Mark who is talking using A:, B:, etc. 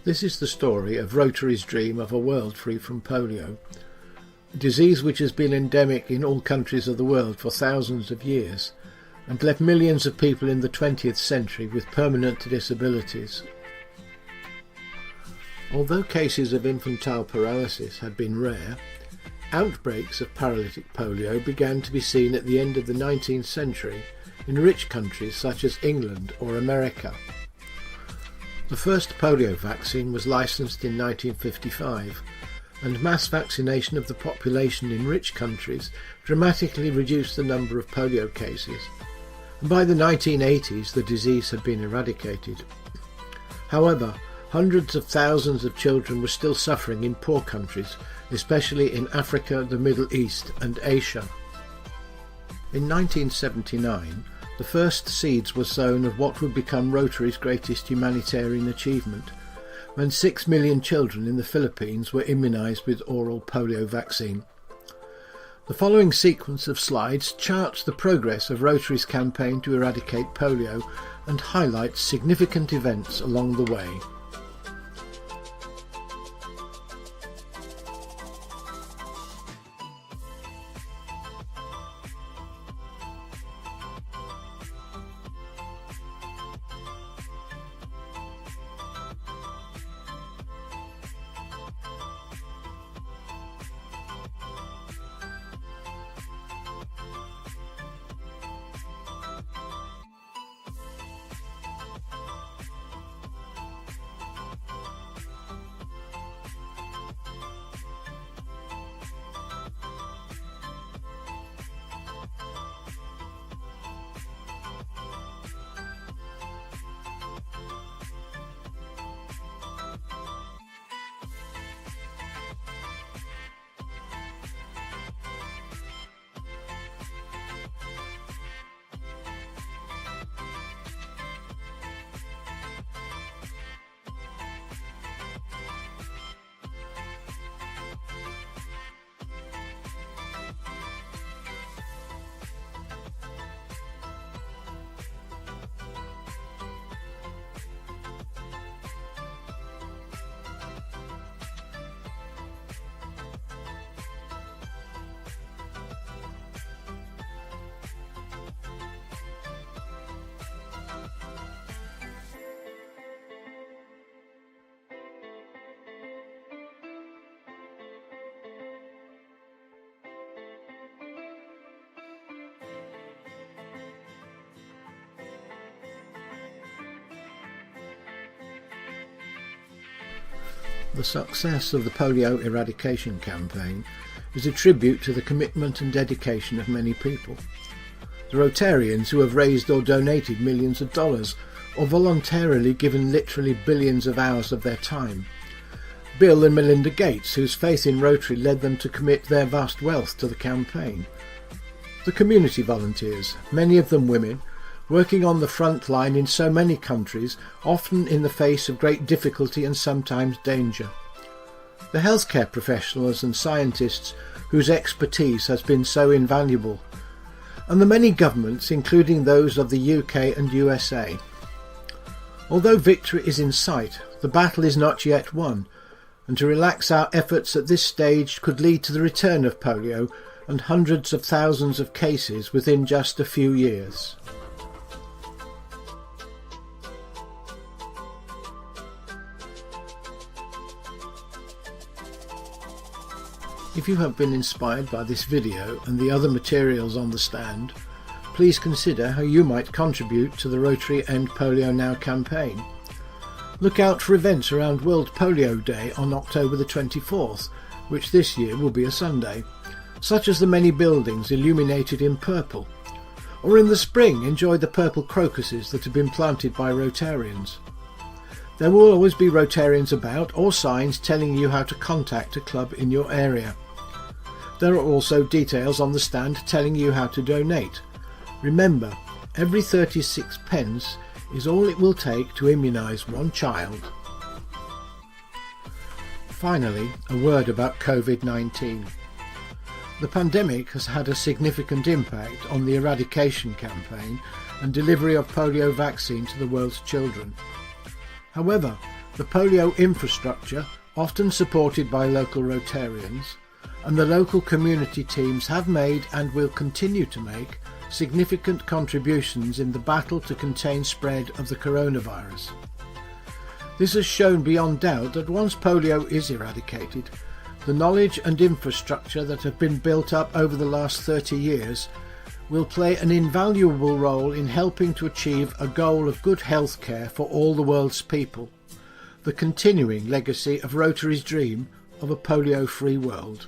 A: This is the story of Rotary's dream of a world free from polio, a disease which has been endemic in all countries of the world for thousands of years and left millions of people in the 20th century with permanent disabilities. Although cases of infantile paralysis had been rare, outbreaks of paralytic polio began to be seen at the end of the 19th century in rich countries such as England or America. The first polio vaccine was licensed in 1955, and mass vaccination of the population in rich countries dramatically reduced the number of polio cases, and by the 1980s the disease had been eradicated. However, hundreds of thousands of children were still suffering in poor countries, especially in Africa, the Middle East and Asia. In 1979, the first seeds were sown of what would become Rotary's greatest humanitarian achievement, when 6 million children in the Philippines were immunised with oral polio vaccine. The following sequence of slides charts the progress of Rotary's campaign to eradicate polio and highlights significant events along the way. The success of the polio eradication campaign is a tribute to the commitment and dedication of many people. The Rotarians who have raised or donated millions of dollars or voluntarily given literally billions of hours of their time. Bill and Melinda Gates, whose faith in Rotary led them to commit their vast wealth to the campaign. The community volunteers, many of them women, working on the front line in so many countries, often in the face of great difficulty and sometimes danger. The healthcare professionals and scientists whose expertise has been so invaluable, and the many governments, including those of the UK and USA. Although victory is in sight, the battle is not yet won, and to relax our efforts at this stage could lead to the return of polio and hundreds of thousands of cases within just a few years. If you have been inspired by this video and the other materials on the stand, please consider how you might contribute to the Rotary End Polio Now campaign. Look out for events around World Polio Day on October the 24th, which this year will be a Sunday, such as the many buildings illuminated in purple. Or in the spring, enjoy the purple crocuses that have been planted by Rotarians. There will always be Rotarians about or signs telling you how to contact a club in your area. There are also details on the stand telling you how to donate. Remember, every 36 pence is all it will take to immunise one child. Finally, a word about COVID-19. The pandemic has had a significant impact on the eradication campaign and delivery of polio vaccine to the world's children. However, The polio infrastructure, often supported by local Rotarians, and the local community teams have made and will continue to make significant contributions in the battle to contain spread of the coronavirus. This has shown beyond doubt that once polio is eradicated, the knowledge and infrastructure that have been built up over the last 30 years will play an invaluable role in helping to achieve a goal of good health care for all the world's people, the continuing legacy of Rotary's dream of a polio-free world.